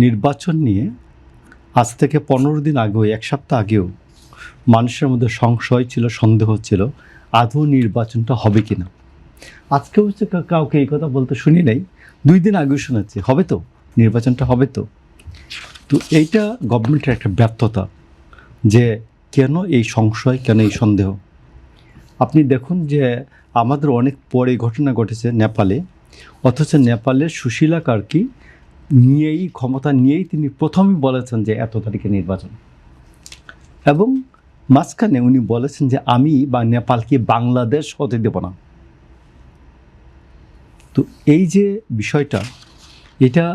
নির্বাচন নিয়ে আজ থেকে 15 দিন আগেও, এক সপ্তাহ আগেও মানুষের মধ্যে সংশয় ছিল, সন্দেহ ছিল আদৌ নির্বাচনটা হবে কি না। আজকে হচ্ছে কাউকে এই কথা বলতে শুনি নাই, 2 দিন আগেও শোনাচ্ছি হবে তো, নির্বাচনটা হবে তো। তো এইটা গভর্নমেন্টের একটা ব্যর্থতা, যে কেন এই সংশয়, কেন এই সন্দেহ। আপনি দেখুন যে আমাদের অনেক পরে ঘটনা ঘটেছে নেপালে, অথচ নেপালের সুশীলা কার্কি নিয়েই, ক্ষমতা নিয়েই তিনি প্রথমেই বলেছেন যে এত তারিখে নির্বাচন, এবং মাঝখানে উনি বলেছেন যে আমি বা নেপালকে বাংলাদেশ হতে দেব না। তো এই যে বিষয়টা, এটা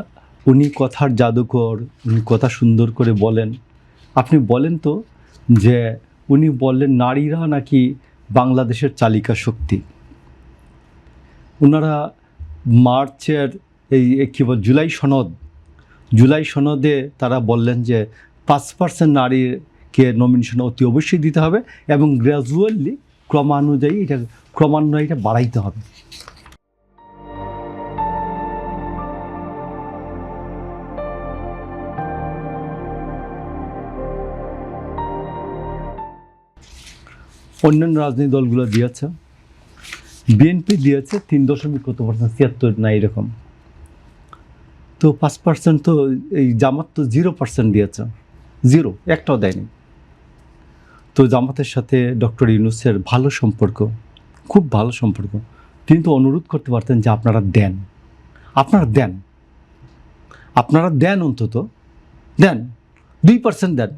উনি কথার জাদুকর, উনি কথা সুন্দর করে বলেন। আপনি বলেন তো যে উনি বললেন নারীরা নাকি বাংলাদেশের চালিকা শক্তি। ওনারা মার্চের এই কী বল জুলাই সনদে তারা বললেন যে 5% নারীকে নমিনেশন অতি অবশ্যই দিতে হবে এবং গ্র্যাজুয়ালি ক্রমান্বয়ে এটা বাড়াইতে হবে। অন্যান্য রাজনৈতিক দলগুলো দিয়েছে, বিএনপি দিয়েছে 3.কত% না এরকম। তো 5% তো এই জামাত তো 0% দিয়েছে, 0, একটাও দেয়নি। তো জামাতের সাথে ডক্টর ইউনূসের ভালো সম্পর্ক, খুব ভালো সম্পর্ক। তিনি তো অনুরোধ করতে পারতেন যে আপনারা দেন, অন্তত দেন, 2% দেন।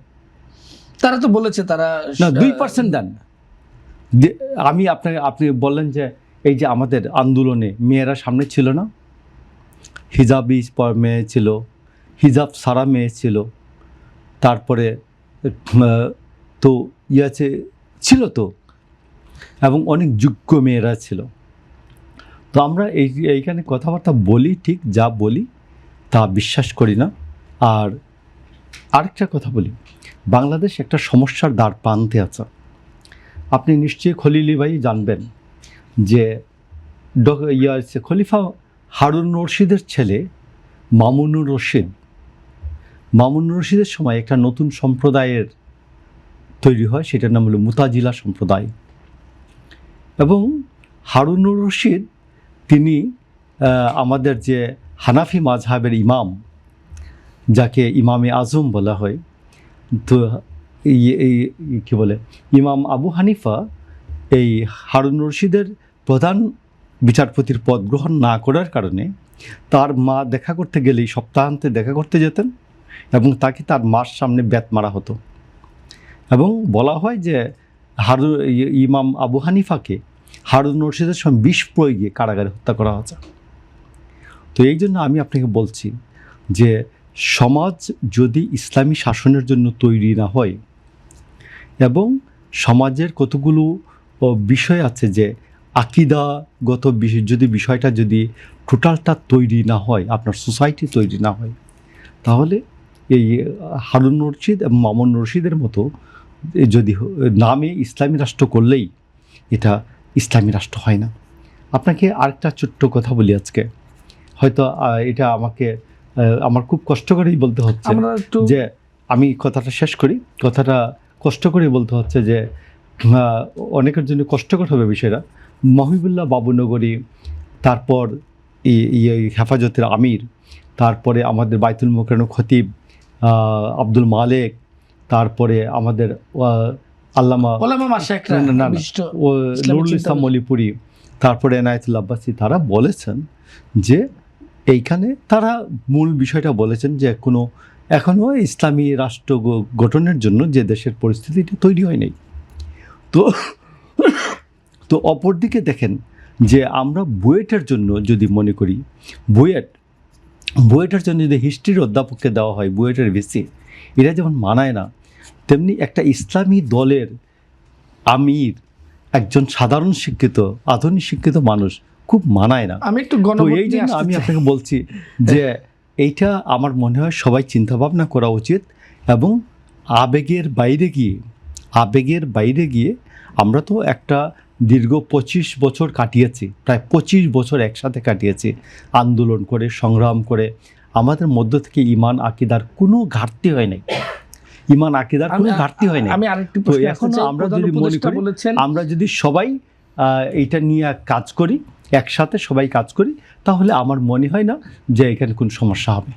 তারা তো বলেছে তারা না, 2% দেন। আপনি বললেন যে এই যে আমাদের আন্দোলনে মেয়েরা সামনে ছিল না, হিজাবি মেয়ে ছিল, হিজাব সারা মেয়ে ছিল, তারপরে তো ছিল তো, এবং অনেক যোগ্য মেয়েরা ছিল। তো আমরা এইখানে কথাবার্তা বলি, ঠিক যা বলি তা বিশ্বাস করি না। আর আরেকটা কথা বলি, বাংলাদেশ একটা সমস্যার দ্বার প্রান্তে আছে। আপনি নিশ্চয়ই খলিলি ভাই জানবেন যে খলিফা হারুন রশিদের ছেলে মামুনুর রশিদের সময় একটা নতুন সম্প্রদায়ের তৈরি হয়, সেটার নাম হলো মুতাজিলা সম্প্রদায়। এবং হারুনুর রশিদ তিনি আমাদের যে হানাফি মাযহাবের ইমাম, যাকে ইমামে আজম বলা হয়, তো এই কী বলে, ইমাম আবু হানিফা এই হারুন রশিদের প্রধান বিচারপতির পদ গ্রহণ না করার কারণে তার মা দেখা করতে গেলেই সপ্তাহান্তে দেখা করতে যেতেন এবং তাকে তার মার সামনে ব্যাত মারা হতো। এবং বলা হয় যে ইমাম আবু হানিফাকে হারুন রশিদের সময় বিষ প্রয়োগে কারাগারে হত্যা করা হয়েছে। তো এই জন্য আমি আপনাকে বলছি যে সমাজ যদি ইসলামী শাসনের জন্য তৈরি না হয়, এবং সমাজের কতগুলো বিষয় আছে যে আকীদাগত বিষয়টা যদি টোটালটা তৈরি না হয়, আপনার সোসাইটি তৈরি না হয়, তাহলে এই হারুন রশিদ এবং মামুন রশিদের মতো যদি নামে ইসলামী রাষ্ট্র করলেই এটা ইসলামী রাষ্ট্র হয় না। আপনাকে আরেকটা ছোট্ট কথা বলি আজকে, হয়তো এটা আমার খুব কষ্ট করেই বলতে হচ্ছে যে আমি কথাটা শেষ করি, কথাটা কষ্ট করেই বলতে হচ্ছে যে অনেকের জন্য কষ্টকর হবে বিষয়টা। মহিবুল্লাহ বাবুনগরী, তারপর হেফাজতের আমির, তারপরে আমাদের বাইতুল মুকাররমের খতিব আব্দুল মালেক, তারপরে আমাদের আল্লামা নুরুল ইসলাম মলিপুরি, তারপরে এনায়েতুল আব্বাসী, তারা বলেছেন যে এইখানে তারা মূল বিষয়টা বলেছেন যে এখনও ইসলামী রাষ্ট্র গঠনের জন্য যে দেশের পরিস্থিতিটা তৈরি হয় নাই। তো অপরদিকে দেখেন যে আমরা বুয়েটের জন্য যদি মনে করি, বুয়েটের জন্য যদি হিস্ট্রির অধ্যাপককে দেওয়া হয় বুয়েটের ভিসি, এরা যেমন মানায় না, তেমনি একটা ইসলামী দলের আমির একজন সাধারণ শিক্ষিত, আধুনিক শিক্ষিত মানুষ খুব মানায় না। তো এই জন্য আমি আপনাকে বলছি যে এইটা আমার মনে হয় সবাই চিন্তাভাবনা করা উচিত, এবং আবেগের বাইরে গিয়ে আমরা তো একটা দীর্ঘ 25 বছর কাটিয়েছি, প্রায় 25 বছর একসাথে কাটিয়েছি আন্দোলন করে, সংগ্রাম করে। আমাদের মধ্য থেকে ইমান আকিদার কোনো ঘাটতি হয় নাই, ইমান আকিদার কোনো ঘাটতি হয় নাই। আমি আরেকটি তো প্রশ্ন এখন আমরা যদি মনে করি, বলেছেন আমরা যদি সবাই এইটা নিয়ে কাজ করি, একসাথে সবাই কাজ করি, তাহলে আমার মনে হয় না যে এখানে কোনো সমস্যা হবে।